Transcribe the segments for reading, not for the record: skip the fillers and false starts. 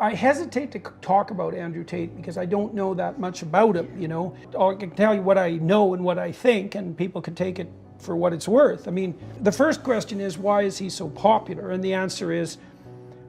I hesitate to talk about Andrew Tate because I don't know that much about him, you know. I can tell you what I know and what I think, and people can take it for what it's worth. I mean, the first question is, why is he so popular? And the answer is,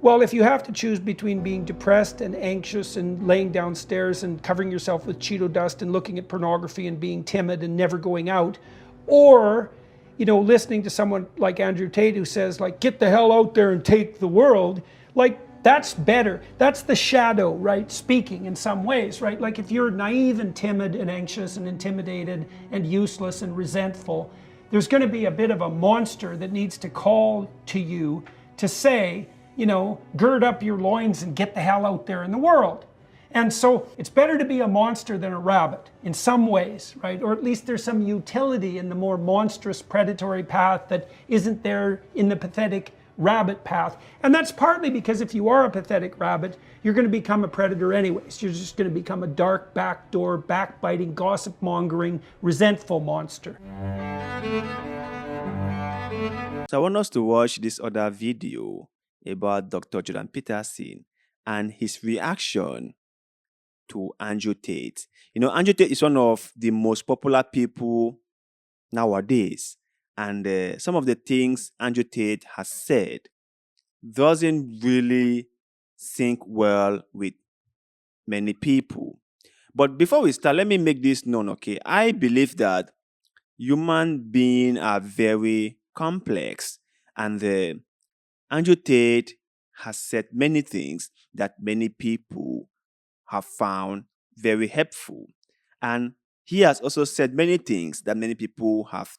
well, if you have to choose between being depressed and anxious and laying downstairs and covering yourself with Cheeto dust and looking at pornography and being timid and never going out, or, you know, listening to someone like Andrew Tate who says, like, get the hell out there and take the world, like, that's better. That's the shadow, right, speaking in some ways, right? Like if you're naive and timid and anxious and intimidated and useless and resentful, there's going to be a bit of a monster that needs to call to you to say, you know, gird up your loins and get the hell out there in the world. And so it's better to be a monster than a rabbit in some ways, right? Or at least there's some utility in the more monstrous predatory path that isn't there in the pathetic rabbit path. And that's partly because if you are a pathetic rabbit, you're going to become a predator anyways. You're just going to become a dark, backdoor, backbiting, gossip-mongering, resentful monster. So I want us to watch this other video about Dr. Jordan Peterson and his reaction to Andrew Tate. You know, Andrew Tate is one of the most popular people nowadays. And some of the things Andrew Tate has said doesn't really sync well with many people. But before we start, let me make this known, okay? I believe that human beings are very complex, and Andrew Tate has said many things that many people have found very helpful. And he has also said many things that many people have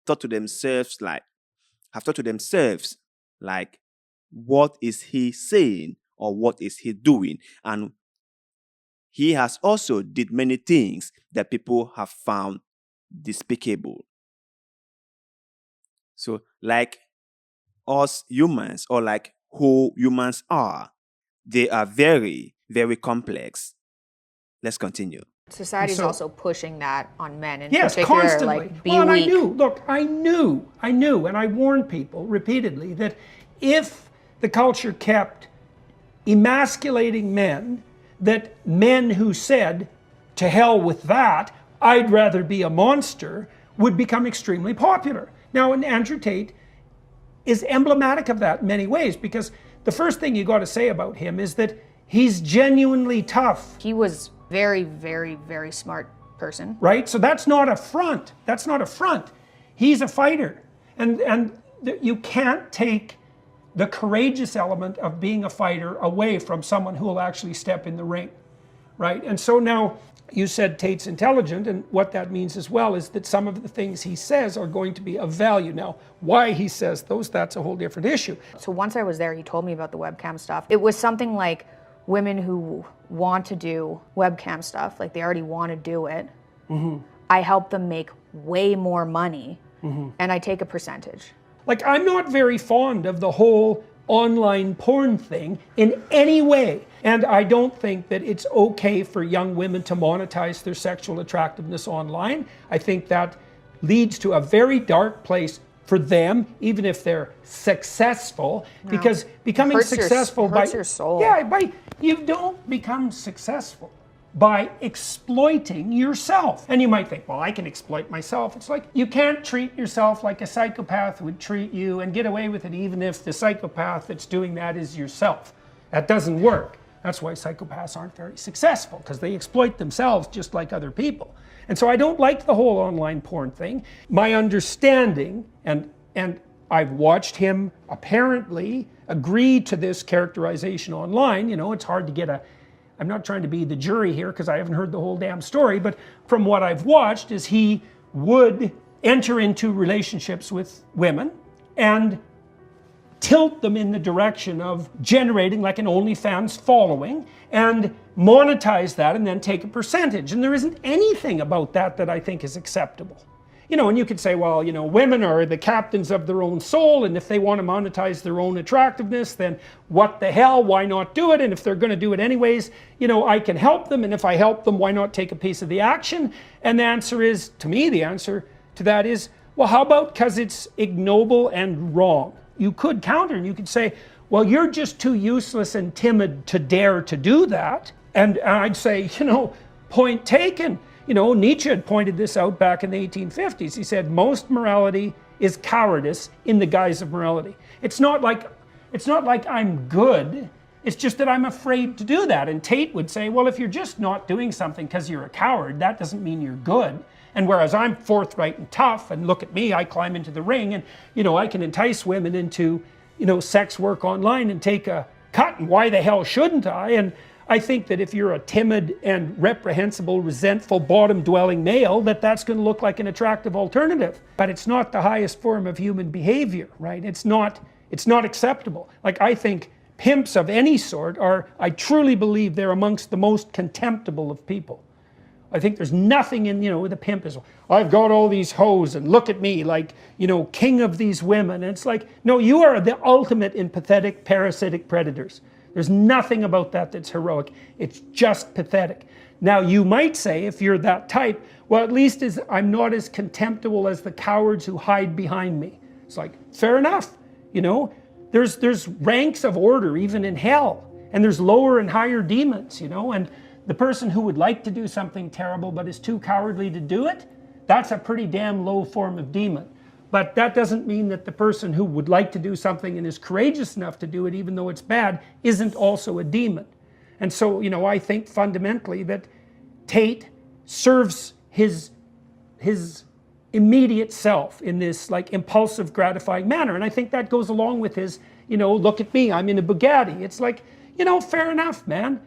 thought to themselves like, what is he saying or what is he doing? And he has also did many things that people have found despicable. So like us humans, or like who humans are, they are very, very complex. Let's continue. Society is also pushing that on men in yes, particular, constantly. like be well, weak. I knew, and I warned people repeatedly that if the culture kept emasculating men, that men who said, to hell with that, I'd rather be a monster, would become extremely popular. Now, and Andrew Tate is emblematic of that in many ways, because the first thing you got to say about him is that he's genuinely tough. He was very, very, very smart person. Right? So that's not a front. That's not a front. He's a fighter. And you can't take the courageous element of being a fighter away from someone who will actually step in the ring. Right? And so now, you said Tate's intelligent, and what that means as well is that some of the things he says are going to be of value. Now, why he says those, that's a whole different issue. So once I was there, he told me about the webcam stuff. It was something like women who want to do webcam stuff, like they already want to do it. Mm-hmm. I help them make way more money, and I take a percentage. Like, I'm not very fond of the whole online porn thing in any way. And I don't think that it's okay for young women to monetize their sexual attractiveness online. I think that leads to a very dark place for them, even if they're successful, because becoming successful hurts your soul. You don't become successful by exploiting yourself. And you might think, well, I can exploit myself. It's like, you can't treat yourself like a psychopath would treat you and get away with it even if the psychopath that's doing that is yourself. That doesn't work. That's why psychopaths aren't very successful, because they exploit themselves just like other people. And so I don't like the whole online porn thing. My understanding, and I've watched him apparently agree to this characterization online. You know, it's hard to get I'm not trying to be the jury here because I haven't heard the whole damn story, but from what I've watched is he would enter into relationships with women and tilt them in the direction of generating like an OnlyFans following and monetize that and then take a percentage. And there isn't anything about that that I think is acceptable. You know, and you could say, well, you know, women are the captains of their own soul, and if they want to monetize their own attractiveness, then what the hell, why not do it? And if they're going to do it anyways, you know, I can help them, and if I help them, why not take a piece of the action? And the answer is, to me, the answer to that is, well, how about because it's ignoble and wrong? You could counter and you could say, well, you're just too useless and timid to dare to do that. And I'd say, point taken. Nietzsche had pointed this out back in the 1850s. He said, most morality is cowardice in the guise of morality. It's not like I'm good. It's just that I'm afraid to do that. And Tate would say, well, if you're just not doing something because you're a coward, that doesn't mean you're good. And whereas I'm forthright and tough, and look at me, I climb into the ring, and I can entice women into sex work online and take a cut, and why the hell shouldn't I? And I think that if you're a timid and reprehensible, resentful, bottom-dwelling male, that's going to look like an attractive alternative. But it's not the highest form of human behavior, right? It's not acceptable. Like, I think pimps of any sort I truly believe they're amongst the most contemptible of people. I think there's nothing in, the pimp is, I've got all these hoes and look at me, like, king of these women. And it's like, no, you are the ultimate in pathetic, parasitic predators. There's nothing about that that's heroic. It's just pathetic. Now, you might say, if you're that type, well, at least I'm not as contemptible as the cowards who hide behind me. It's like, fair enough. There's ranks of order even in hell. And there's lower and higher demons, and the person who would like to do something terrible but is too cowardly to do it, that's a pretty damn low form of demon. But that doesn't mean that the person who would like to do something and is courageous enough to do it, even though it's bad, isn't also a demon. And so, I think fundamentally that Tate serves his immediate self in this like impulsive, gratifying manner. And I think that goes along with his, look at me, I'm in a Bugatti. It's like, fair enough, man,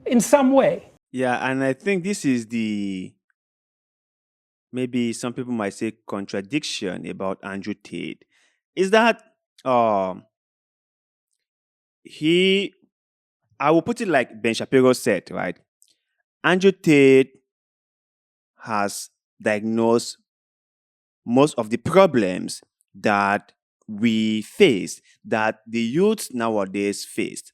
in some way. Yeah, and I think this is maybe some people might say contradiction about Andrew Tate, is that I will put it like Ben Shapiro said, right? Andrew Tate has diagnosed most of the problems that we face, that the youth nowadays face.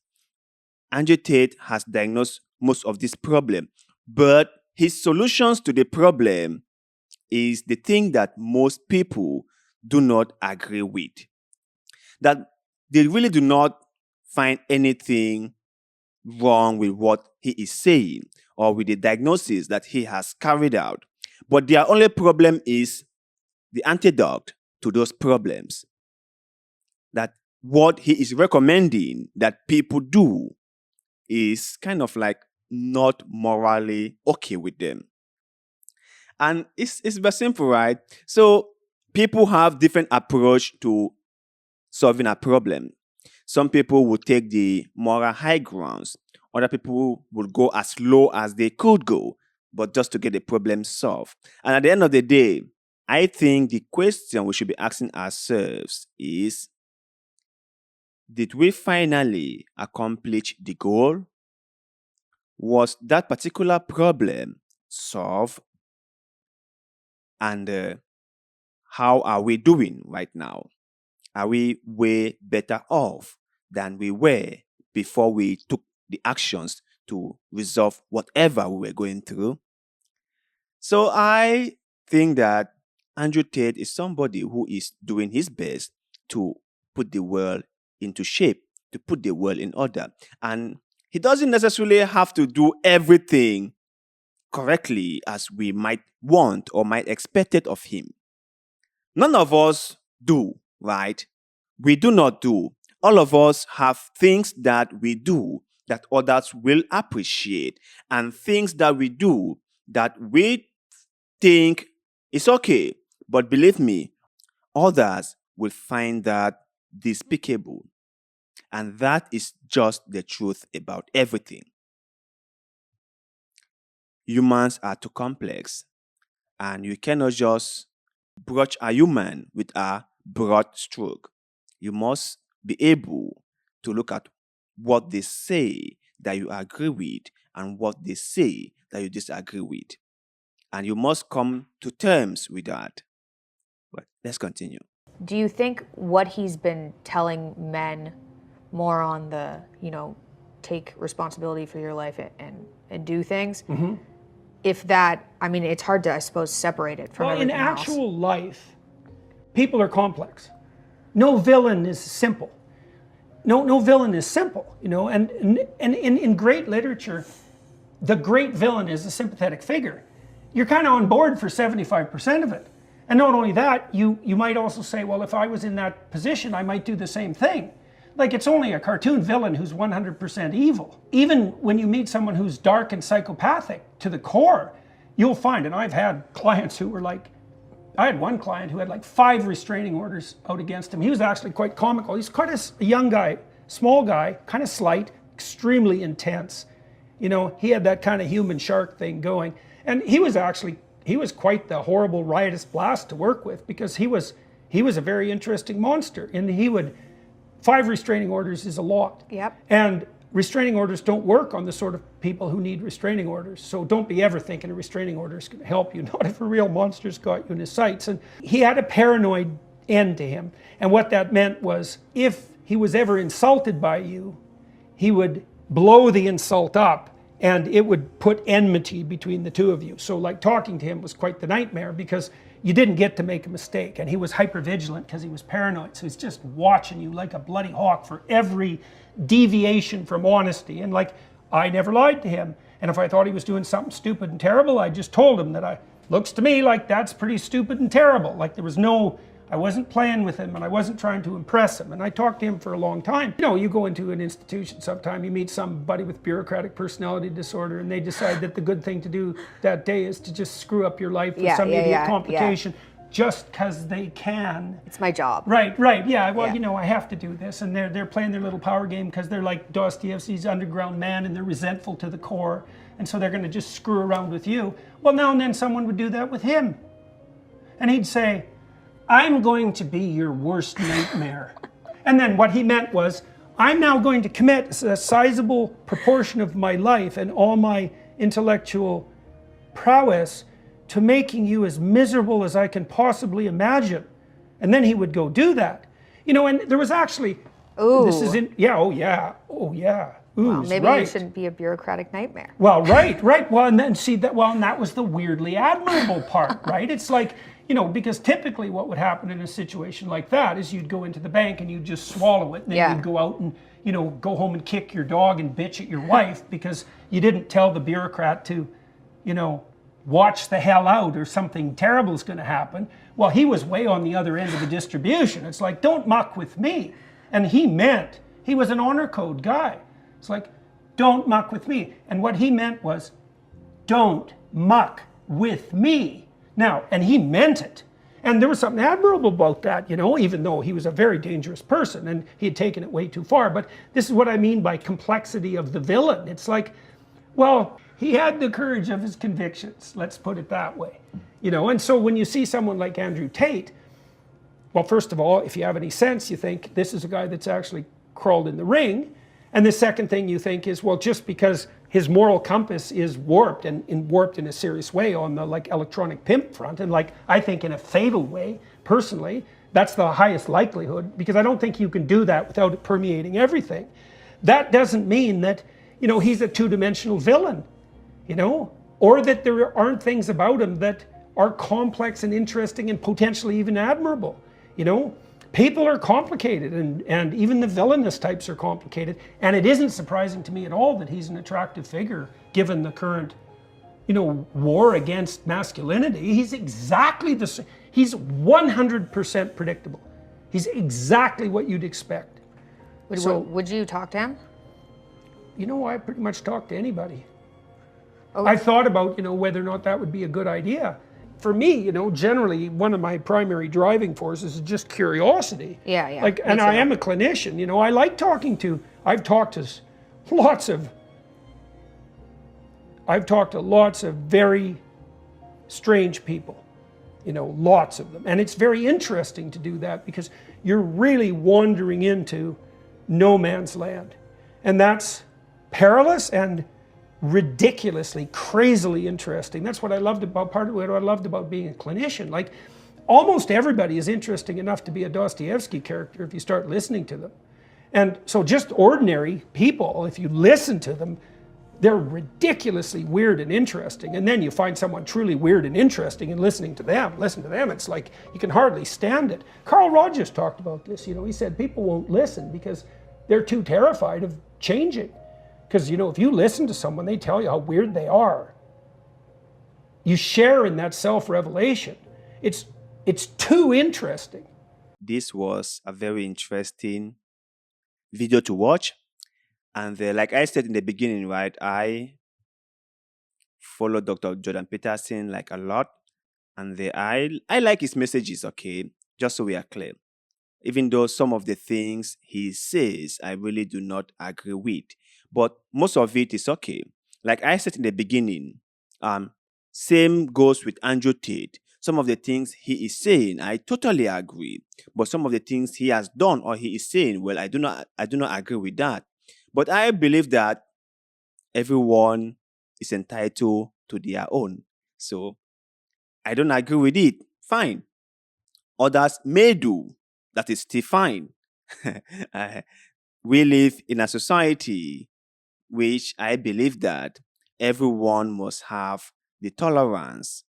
Andrew Tate has diagnosed most of this problem, but his solutions to the problem is the thing that most people do not agree with. That they really do not find anything wrong with what he is saying or with the diagnosis that he has carried out. But their only problem is the antidote to those problems. That what he is recommending that people do is kind of like not morally okay with them. And it's very simple, right? So people have different approach to solving a problem. Some people will take the moral high grounds. Other people will go as low as they could go, but just to get the problem solved. And at the end of the day, I think the question we should be asking ourselves is, did we finally accomplish the goal? Was that particular problem solved? And how are we doing right now? Are we way better off than we were before we took the actions to resolve whatever we were going through? So I think that Andrew Tate is somebody who is doing his best to put the world into shape, to put the world in order. And he doesn't necessarily have to do everything correctly as we might want or might expect it of him. None of us do, right? We do not do. All of us have things that we do that others will appreciate, and things that we do that we think is okay. But believe me, others will find that despicable. And that is just the truth about everything. Humans are too complex, and you cannot just brush a human with a broad stroke. You must be able to look at what they say that you agree with and what they say that you disagree with. And you must come to terms with that. But let's continue. Do you think what he's been telling men more on the, take responsibility for your life and do things, if that, it's hard to, I suppose, separate it from everything else. In actual life, people are complex. No villain is simple. no villain is simple, and in great literature, the great villain is a sympathetic figure. You're kind of on board for 75% of it. And not only that, you might also say, well, if I was in that position, I might do the same thing. Like, it's only a cartoon villain who's 100% evil. Even when you meet someone who's dark and psychopathic to the core, you'll find, and I've had clients who were like, I had one client who had like 5 restraining orders out against him. He was actually quite comical. He's quite a young guy, small guy, kind of slight, extremely intense. He had that kind of human shark thing going. And he was quite the horrible riotous blast to work with, because he was a very interesting monster. And 5 restraining orders is a lot. Yep. And restraining orders don't work on the sort of people who need restraining orders. So don't be ever thinking a restraining order is going to help you, not if a real monster's got you in his sights. And he had a paranoid end to him. And what that meant was, if he was ever insulted by you, he would blow the insult up, and it would put enmity between the two of you. So like, talking to him was quite the nightmare, because you didn't get to make a mistake. And he was hypervigilant because he was paranoid. So he's just watching you like a bloody hawk for every deviation from honesty. And like, I never lied to him. And if I thought he was doing something stupid and terrible, I just told him that looks to me like that's pretty stupid and terrible. Like, I wasn't playing with him, and I wasn't trying to impress him. And I talked to him for a long time. You go into an institution sometime, you meet somebody with bureaucratic personality disorder, and they decide that the good thing to do that day is to just screw up your life with some idiot complication, just because they can. It's my job. Right, yeah. Well, I have to do this. And they're playing their little power game because they're like Dostoevsky's underground man, and they're resentful to the core. And so they're going to just screw around with you. Well, now and then someone would do that with him. And he'd say, I'm going to be your worst nightmare. And then what he meant was, I'm now going to commit a sizable proportion of my life and all my intellectual prowess to making you as miserable as I can possibly imagine. And then he would go do that. And there was actually, this is in, oh yeah. Well, maybe right. you shouldn't be a bureaucratic nightmare. Well, right. Well, and then and that was the weirdly admirable part, right? It's like, because typically what would happen in a situation like that is you'd go into the bank and you'd just swallow it, and then you'd go out and, go home and kick your dog and bitch at your wife because you didn't tell the bureaucrat to, watch the hell out, or something terrible is going to happen. Well, he was way on the other end of the distribution. It's like, don't muck with me. And he was an honor code guy. It's like, don't muck with me. And what he meant was, don't muck with me. Now, and he meant it. And there was something admirable about that, even though he was a very dangerous person and he had taken it way too far. But this is what I mean by complexity of the villain. It's like, well, he had the courage of his convictions, let's put it that way. And so when you see someone like Andrew Tate, well, first of all, if you have any sense, you think this is a guy that's actually crawled in the ring. And the second thing you think is, well, just because his moral compass is warped, and warped in a serious way on the electronic pimp front, and I think in a fatal way, personally, that's the highest likelihood, because I don't think you can do that without it permeating everything. That doesn't mean that, he's a two-dimensional villain, or that there aren't things about him that are complex and interesting and potentially even admirable, People are complicated, and even the villainous types are complicated. And it isn't surprising to me at all that he's an attractive figure, given the current, war against masculinity. He's exactly the same. He's 100% predictable. He's exactly what you'd expect. Would you talk to him? I pretty much talk to anybody. Oh. I thought about, whether or not that would be a good idea. For me, generally one of my primary driving forces is just curiosity. Yeah. And I am a clinician. I like talking to. I've talked to lots of very strange people. Lots of them, and it's very interesting to do that, because you're really wandering into no man's land, and that's perilous and ridiculously, crazily interesting. That's what I loved about, part of what I loved about being a clinician. Almost everybody is interesting enough to be a Dostoevsky character if you start listening to them. And so just ordinary people, if you listen to them, they're ridiculously weird and interesting. And then you find someone truly weird and interesting, and listen to them, it's like you can hardly stand it. Carl Rogers talked about this, he said people won't listen because They're too terrified of changing. Because, if you listen to someone, they tell you how weird they are. You share in that self-revelation. It's too interesting. This was a very interesting video to watch. And like I said in the beginning, right, I follow Dr. Jordan Peterson like a lot. And I like his messages, okay? Just so we are clear. Even though some of the things he says, I really do not agree with. But most of it is okay. Like I said in the beginning, same goes with Andrew Tate. Some of the things he is saying, I totally agree. But some of the things he has done or he is saying, well, I do not agree with that. But I believe that everyone is entitled to their own. So I don't agree with it. Fine. Others may do. That is still fine. We live in a society which I believe that everyone must have the tolerance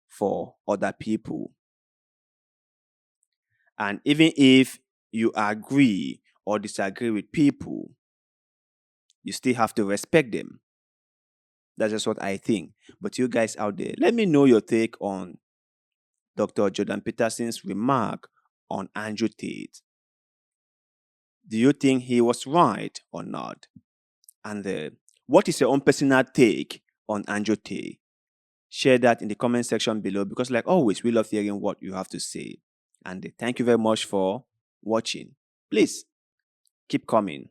for other people. And even if you agree or disagree with people, you still have to respect them. That's just what I think. But you guys out there, let me know your take on Dr. Jordan Peterson's remark on Andrew Tate. Do you think he was right or not? And what is your own personal take on Andrew Tate? Share that in the comment section below, because like always, we love hearing what you have to say. And thank you very much for watching. Please keep coming.